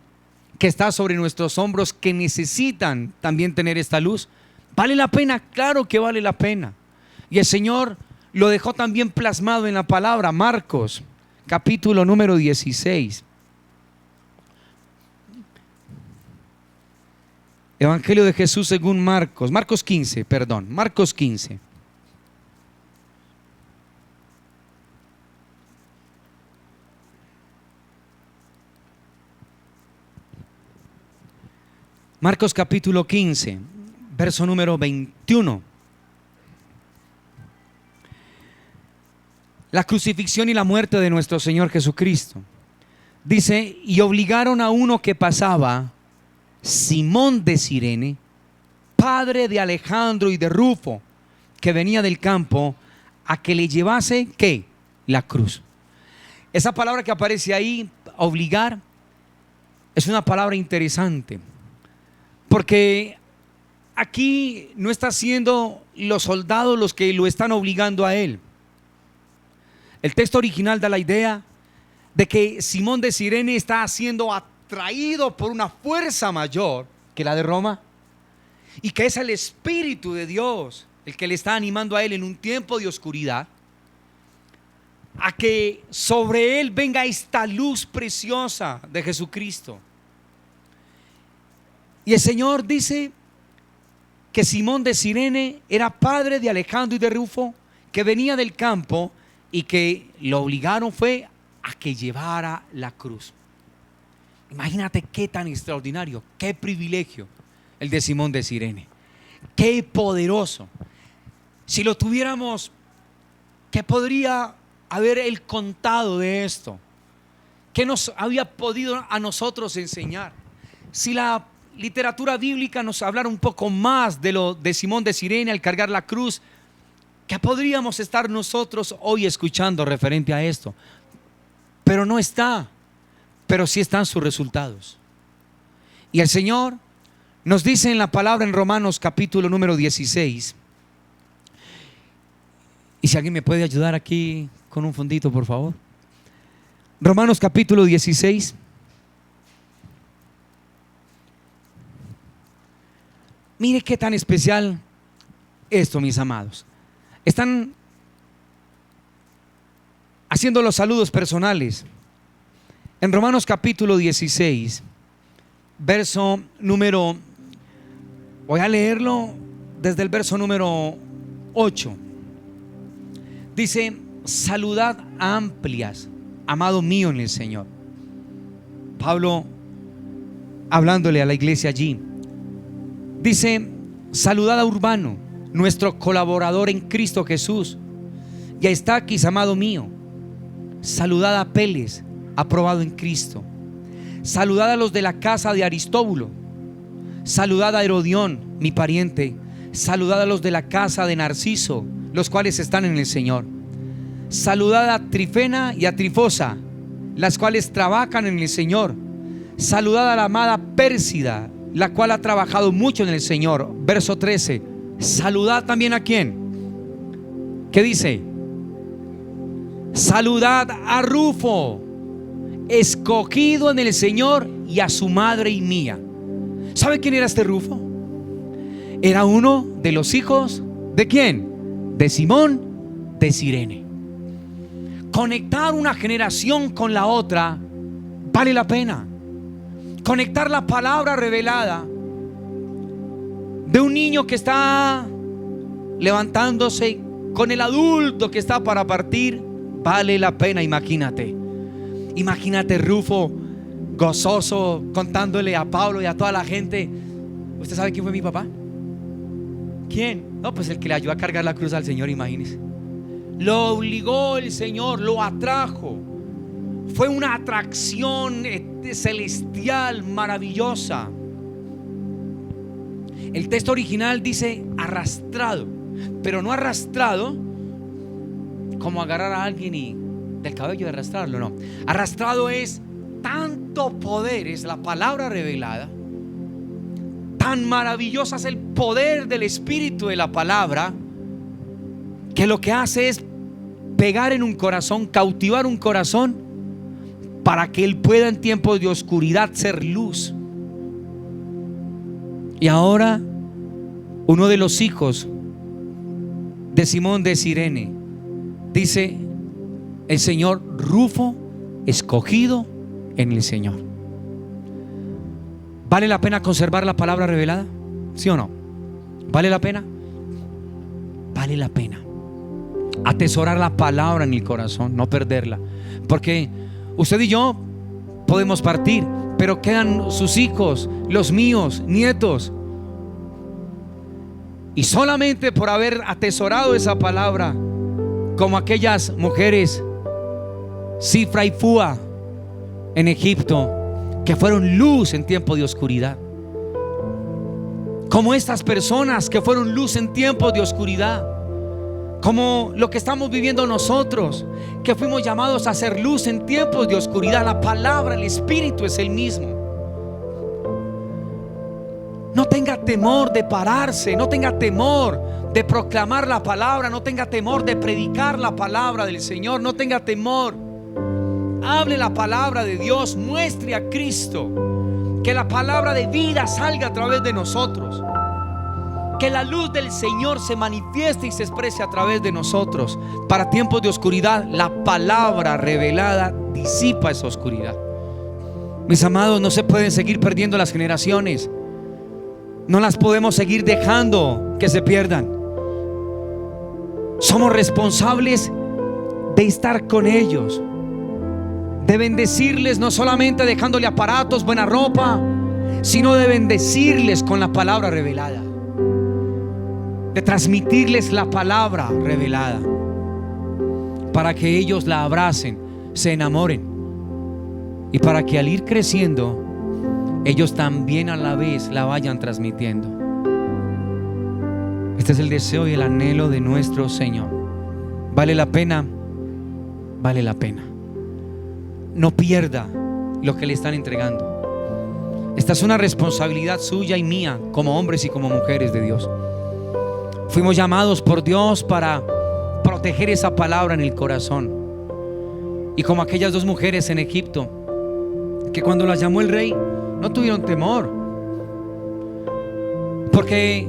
que está sobre nuestros hombros que necesitan también tener esta luz? ¿Vale la pena? Claro que vale la pena. Y el Señor lo dejó también plasmado en la palabra. Marcos, capítulo número 16. Evangelio de Jesús según Marcos. Marcos 15. Marcos capítulo 15, verso número 21. La crucifixión y la muerte de nuestro Señor Jesucristo. Dice: y obligaron a uno que pasaba, Simón de Cirene, padre de Alejandro y de Rufo, que venía del campo, a que le llevase, ¿qué? La cruz. Esa palabra que aparece ahí, obligar, es una palabra interesante, porque aquí no está siendo los soldados los que lo están obligando a él. El texto original da la idea de que Simón de Cirene está siendo atraído por una fuerza mayor que la de Roma, y que es el Espíritu de Dios el que le está animando a él en un tiempo de oscuridad a que sobre él venga esta luz preciosa de Jesucristo. Y el Señor dice que Simón de Cirene era padre de Alejandro y de Rufo, que venía del campo, y que lo obligaron fue a que llevara la cruz. Imagínate qué tan extraordinario, qué privilegio el de Simón de Cirene, qué poderoso. Si lo tuviéramos, ¿qué podría haber él contado de esto? ¿Qué nos había podido a nosotros enseñar? Si la literatura bíblica nos hablara un poco más de lo de Simón de Cirene al cargar la cruz, ¿qué podríamos estar nosotros hoy escuchando referente a esto? Pero no está, pero sí están sus resultados. Y el Señor nos dice en la palabra en Romanos capítulo número 16. Y si alguien me puede ayudar aquí con un fondito, por favor. Romanos capítulo 16. Mire qué tan especial esto, mis amados. Están haciendo los saludos personales. En Romanos capítulo 16, verso número, voy a leerlo desde el verso número 8. Dice: saludad amplias, amado mío en el Señor. Pablo hablándole a la iglesia allí. Dice: saludad a Urbano, nuestro colaborador en Cristo Jesús, y a Estaquis, amado mío. Saludad a Apeles, aprobado en Cristo. Saludad a los de la casa de Aristóbulo. Saludad a Herodión, mi pariente. Saludad a los de la casa de Narciso, los cuales están en el Señor. Saludad a Trifena y a Trifosa, las cuales trabajan en el Señor. saludad a la amada Pérsida, la cual ha trabajado mucho en el Señor. Verso 13, saludad también ¿a quién? ¿Qué dice? Saludad a Rufo, escogido en el Señor, y a su madre y mía. ¿Sabe quién era este Rufo? Era uno de los hijos ¿de quién? De Simón de Cirene. Conectar una generación con la otra vale la pena. Conectar la palabra revelada de un niño que está levantándose con el adulto que está para partir vale la pena. Imagínate Rufo gozoso contándole a Pablo y a toda la gente: ¿usted sabe quién fue mi papá? ¿Quién? No, pues el que le ayudó a cargar la cruz al Señor, imagínese. Lo obligó el Señor, lo atrajo. Fue una atracción celestial maravillosa. El texto original dice arrastrado, pero no arrastrado como agarrar a alguien y del cabello y arrastrarlo, no. Arrastrado es tanto poder, es la palabra revelada. Tan maravillosa es el poder del Espíritu de la palabra, que lo que hace es pegar en un corazón, cautivar un corazón, para que él pueda en tiempos de oscuridad ser luz. Y ahora uno de los hijos de Simón de Cirene dice: el Señor, Rufo, escogido en el Señor. ¿Vale la pena conservar la palabra revelada? ¿Sí o no? ¿Vale la pena? Vale la pena atesorar la palabra en el corazón, no perderla. Porque usted y yo podemos partir, pero quedan sus hijos, los míos, nietos. Y solamente por haber atesorado esa palabra, como aquellas mujeres Sifra y Fua en Egipto, que fueron luz en tiempo de oscuridad, como estas personas que fueron luz en tiempos de oscuridad, como lo que estamos viviendo nosotros, que fuimos llamados a ser luz en tiempos de oscuridad. La palabra, el Espíritu es el mismo. No tenga temor de pararse, no tenga temor de proclamar la palabra, no tenga temor de predicar la palabra del Señor, no tenga temor. Hable la palabra de Dios, muestre a Cristo, que la palabra de vida salga a través de nosotros, que la luz del Señor se manifieste y se exprese a través de nosotros. Para tiempos de oscuridad, la palabra revelada disipa esa oscuridad. Mis amados, no se pueden seguir perdiendo las generaciones. No las podemos seguir dejando que se pierdan. Somos responsables de estar con ellos, de bendecirles, no solamente dejándole aparatos, buena ropa, sino de bendecirles con la palabra revelada, de transmitirles la palabra revelada, para que ellos la abracen, se enamoren, y para que al ir creciendo ellos también a la vez la vayan transmitiendo. Este es el deseo y el anhelo de nuestro Señor. ¿Vale la pena? Vale la pena. No pierda lo que le están entregando. Esta es una responsabilidad suya y mía, como hombres y como mujeres de Dios. Fuimos llamados por Dios para proteger esa palabra en el corazón. Y como aquellas dos mujeres en Egipto, que cuando las llamó el rey no tuvieron temor, porque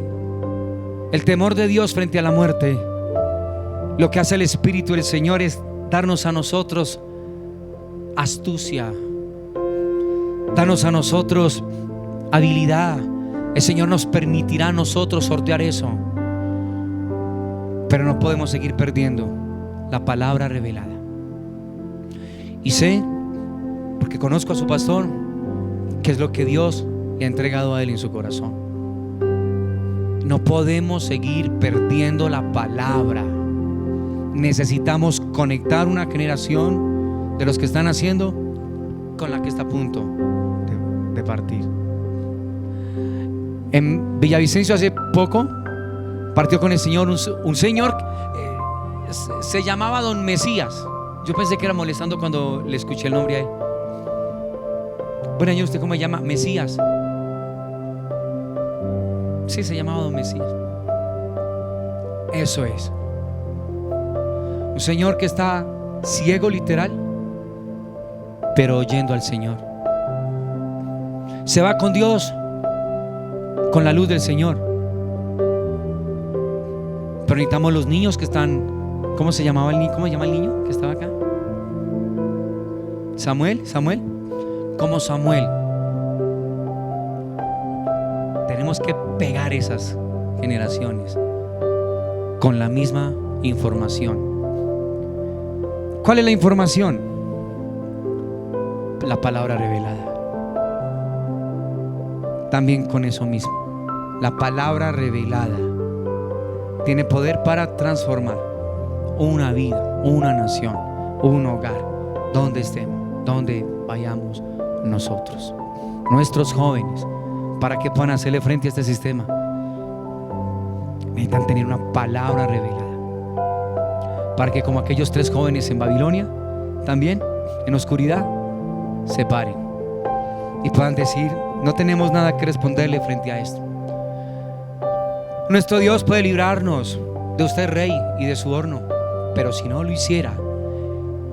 el temor de Dios frente a la muerte, lo que hace el Espíritu del Señor es darnos a nosotros astucia, darnos a nosotros habilidad. El Señor nos permitirá a nosotros sortear eso, pero no podemos seguir perdiendo la palabra revelada. Y sé, porque conozco a su pastor, que es lo que Dios le ha entregado a él en su corazón. No podemos seguir perdiendo la palabra. Necesitamos conectar una generación de los que están haciendo con la que está a punto de partir. En Villavicencio hace poco partió con el Señor un señor, se llamaba Don Mesías. Yo pensé que era molestando cuando le escuché el nombre a él. Bueno, ¿y usted cómo se llama? Mesías. Sí, se llamaba don Mesías. Eso es. Un señor que está ciego literal, pero oyendo al Señor. Se va con Dios, con la luz del Señor. Pero necesitamos los niños que están. ¿Cómo se llamaba el niño? ¿Cómo se llama el niño que estaba acá? Samuel. Como Samuel. Tenemos que pegar esas generaciones con la misma información. ¿Cuál es la información? La palabra revelada. También con eso mismo. La palabra revelada tiene poder para transformar una vida, una nación, un hogar, donde estemos, donde vayamos nosotros. Nuestros jóvenes, para que puedan hacerle frente a este sistema, necesitan tener una palabra revelada, para que como aquellos 3 jóvenes en Babilonia, también en oscuridad, se paren y puedan decir: no tenemos nada que responderle frente a esto. Nuestro Dios puede librarnos de usted, rey, y de su horno, pero si no lo hiciera,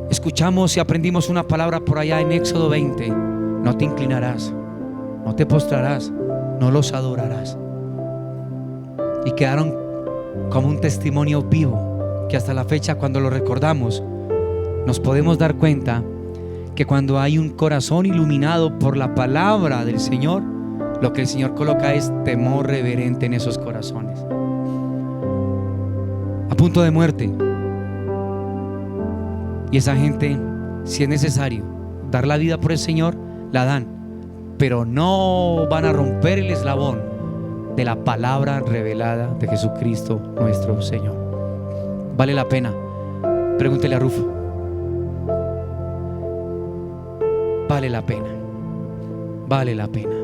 escuchamos y aprendimos una palabra por allá en Éxodo 20: no te inclinarás, no te postrarás, no los adorarás. Y quedaron como un testimonio vivo, que hasta la fecha, cuando lo recordamos, nos podemos dar cuenta que cuando hay un corazón iluminado por la palabra del Señor, lo que el Señor coloca es temor reverente en esos corazones. A punto de muerte, y esa gente, si es necesario dar la vida por el Señor, la dan, pero no van a romper el eslabón de la palabra revelada de Jesucristo nuestro Señor. Vale la pena. Pregúntele a Rufo. Vale la pena. Vale la pena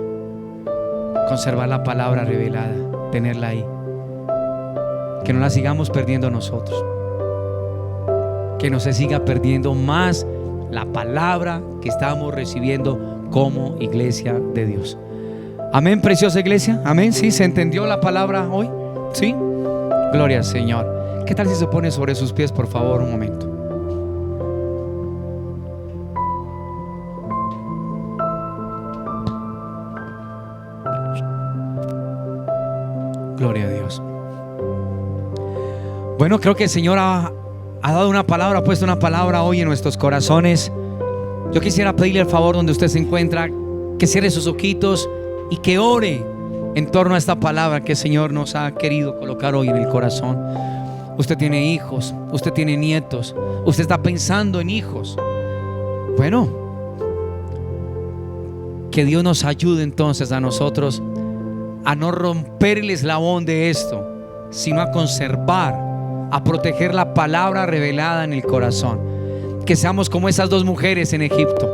conservar la palabra revelada, tenerla ahí, que no la sigamos perdiendo nosotros, que no se siga perdiendo más la palabra que estamos recibiendo como iglesia de Dios. Amén, preciosa iglesia. Amén. ¿Sí? ¿Se entendió la palabra hoy? ¿Sí? Gloria al Señor. ¿Qué tal si se pone sobre sus pies, por favor, un momento? Gloria a Dios. Bueno, creo que el Señor ha dado una palabra, ha puesto una palabra hoy en nuestros corazones. Yo quisiera pedirle el favor, donde usted se encuentra, que cierre sus ojitos y que ore en torno a esta palabra que el Señor nos ha querido colocar hoy en el corazón. Usted tiene hijos, usted tiene nietos, usted está pensando en hijos. Bueno, que Dios nos ayude entonces a nosotros a no romper el eslabón de esto, sino a conservar, a proteger la palabra revelada en el corazón. Que seamos como esas 2 mujeres en Egipto,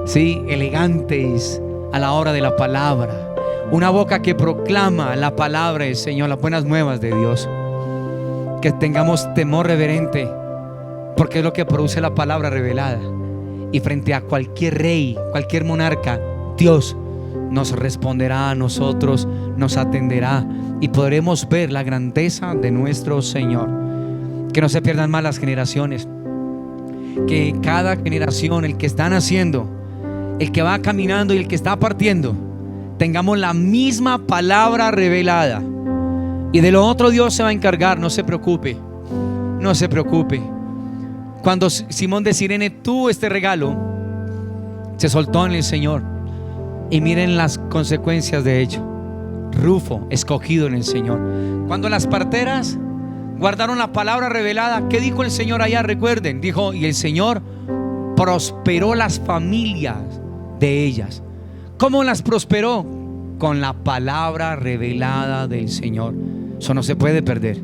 sí, elegantes a la hora de la palabra, una boca que proclama la palabra del Señor, las buenas nuevas de Dios. Que tengamos temor reverente, porque es lo que produce la palabra revelada. Y frente a cualquier rey, cualquier monarca, Dios nos responderá a nosotros, nos atenderá, y podremos ver la grandeza de nuestro Señor. Que no se pierdan más las generaciones, que cada generación, el que está naciendo, el que va caminando y el que está partiendo, tengamos la misma palabra revelada. Y de lo otro Dios se va a encargar, no se preocupe. No se preocupe. Cuando Simón de Cirene tuvo este regalo, se soltó en el Señor. Y miren las consecuencias de ello. Rufo, escogido en el Señor. Cuando las parteras guardaron la palabra revelada, ¿qué dijo el Señor allá? Recuerden, dijo: y el Señor prosperó las familias de ellas. ¿Cómo las prosperó? Con la palabra revelada del Señor. Eso no se puede perder.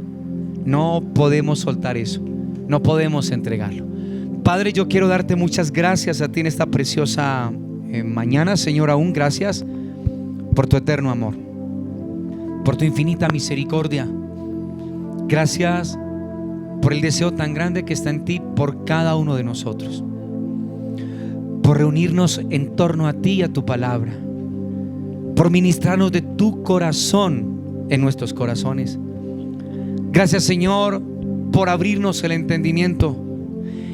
No podemos soltar eso. No podemos entregarlo. Padre, yo quiero darte muchas gracias a ti en esta preciosa mañana, Señor. Aún gracias por tu eterno amor, por tu infinita misericordia. Gracias por el deseo tan grande que está en ti por cada uno de nosotros. por reunirnos en torno a ti y a tu palabra, por ministrarnos de tu corazón en nuestros corazones. Gracias, Señor, por abrirnos el entendimiento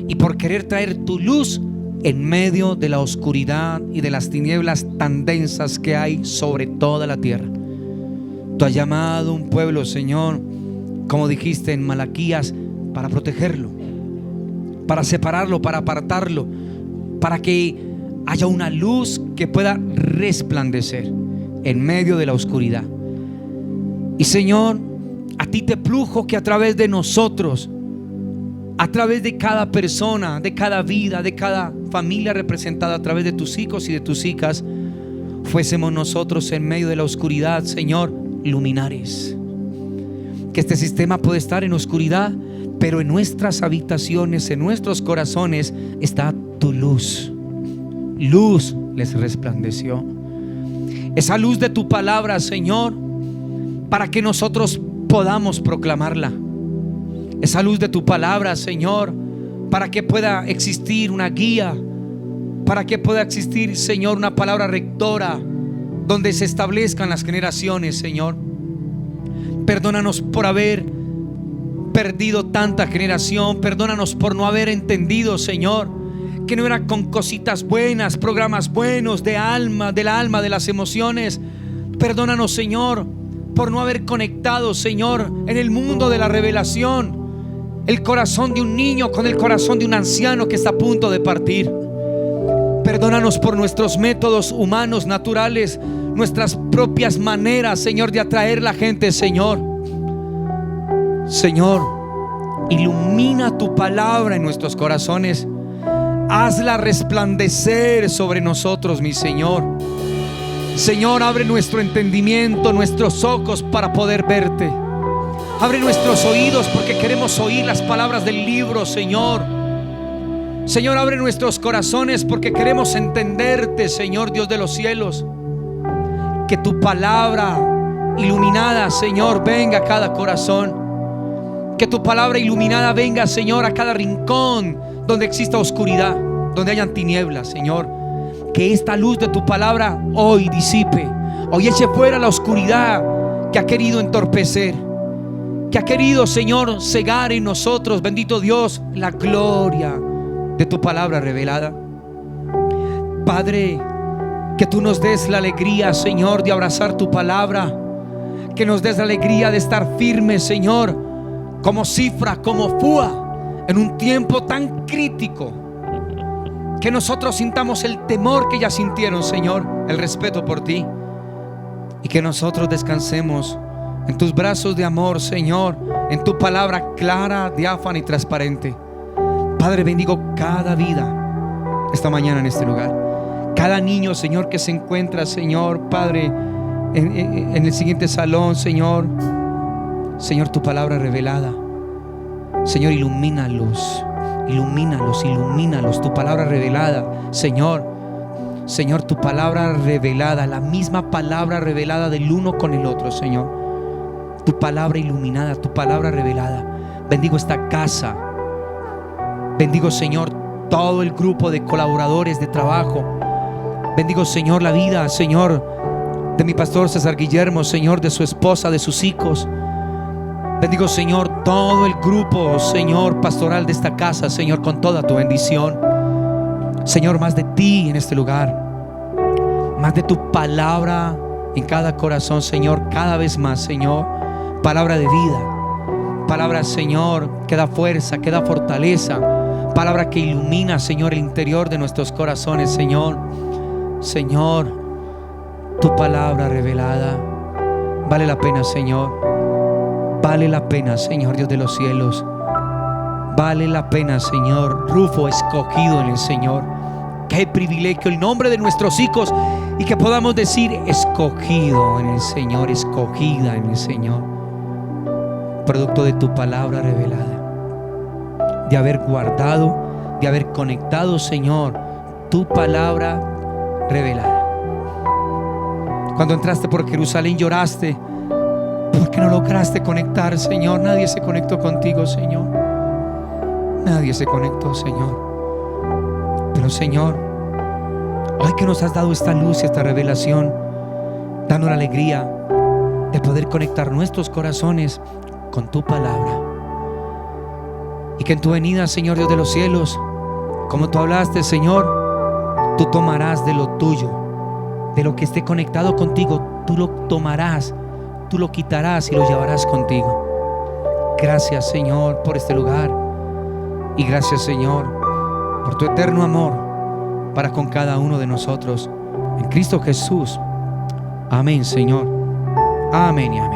y por querer traer tu luz en medio de la oscuridad y de las tinieblas tan densas que hay sobre toda la tierra. Tú has llamado un pueblo, Señor, como dijiste en Malaquías, para protegerlo, para separarlo, para apartarlo, para que haya una luz que pueda resplandecer en medio de la oscuridad. Y Señor, a ti te plujo que a través de nosotros, a través de cada persona, de cada vida, de cada familia representada, a través de tus hijos y de tus hijas, fuésemos nosotros en medio de la oscuridad, Señor, luminares. Que este sistema puede estar en oscuridad, pero en nuestras habitaciones, en nuestros corazones está tu luz. Luz les resplandeció. Esa luz de tu palabra, Señor, para que nosotros podamos proclamarla. Esa luz de tu palabra, Señor, para que pueda existir una guía, para que pueda existir, Señor, una palabra rectora donde se establezcan las generaciones, Señor. Perdónanos por haber perdido tanta generación. Perdónanos por no haber entendido, Señor, que no era con cositas buenas, programas buenos de alma, del alma, de las emociones. Perdónanos, Señor, por no haber conectado, Señor, en el mundo de la revelación, el corazón de un niño con el corazón de un anciano que está a punto de partir. Perdónanos por nuestros métodos humanos, naturales, nuestras propias maneras, Señor, de atraer la gente, Señor. Señor, ilumina tu palabra en nuestros corazones. Hazla resplandecer sobre nosotros, mi Señor. Señor, abre nuestro entendimiento, nuestros ojos para poder verte. Abre nuestros oídos porque queremos oír las palabras del libro, Señor. Señor, abre nuestros corazones porque queremos entenderte, Señor Dios de los cielos. Que tu palabra iluminada, Señor, venga a cada corazón. Que tu palabra iluminada venga, Señor, a cada rincón donde exista oscuridad, donde hayan tinieblas, Señor. Que esta luz de tu palabra hoy disipe, hoy eche fuera la oscuridad que ha querido entorpecer, que ha querido, Señor, cegar en nosotros, bendito Dios, la gloria de tu palabra revelada. Padre, que tú nos des la alegría, Señor, de abrazar tu palabra. Que nos des la alegría de estar firmes, Señor, como Cifra, como Fúa, en un tiempo tan crítico. Que nosotros sintamos el temor que ya sintieron, Señor, el respeto por ti. Y que nosotros descansemos en tus brazos de amor, Señor, en tu palabra clara, diáfana y transparente. Padre, bendigo cada vida esta mañana en este lugar. Cada niño, Señor, que se encuentra, Señor, Padre, en el siguiente salón, Señor. Señor, tu palabra revelada. Señor, ilumínalos, ilumínalos, ilumínalos. Tu palabra revelada, Señor. Señor, tu palabra revelada, la misma palabra revelada del uno con el otro, Señor. Tu palabra iluminada, tu palabra revelada. Bendigo esta casa. Bendigo, Señor, todo el grupo de colaboradores de trabajo. Bendigo, Señor, la vida, Señor, de mi pastor César Guillermo, Señor, de su esposa, de sus hijos. Bendigo, Señor, todo el grupo, Señor, pastoral de esta casa, Señor, con toda tu bendición. Señor, más de ti en este lugar, más de tu palabra en cada corazón, Señor, cada vez más, Señor. Palabra de vida, palabra, Señor, que da fuerza, que da fortaleza, palabra que ilumina, Señor, el interior de nuestros corazones, Señor. Señor, tu palabra revelada vale la pena, Señor. Vale la pena, Señor Dios de los cielos. Vale la pena, Señor, Rufo escogido en el Señor. Qué privilegio el nombre de nuestros hijos y que podamos decir escogido en el Señor, escogida en el Señor. Producto de tu palabra revelada, de haber guardado, de haber conectado, Señor, tu palabra revelada. Cuando entraste por Jerusalén lloraste porque no lograste conectar, Señor. Nadie se conectó contigo, Señor. Nadie se conectó, Señor. Pero, Señor, Hoy que nos has dado esta luz y esta revelación, danos la alegría de poder conectar nuestros corazones con tu palabra. Y que en tu venida, Señor Dios de los cielos, como tú hablaste, Señor, tú tomarás de lo tuyo, de lo que esté conectado contigo, tú lo tomarás, tú lo quitarás y lo llevarás contigo. Gracias, Señor, por este lugar. Y gracias, Señor, por tu eterno amor para con cada uno de nosotros. En Cristo Jesús. Amén, Señor. Amén y amén.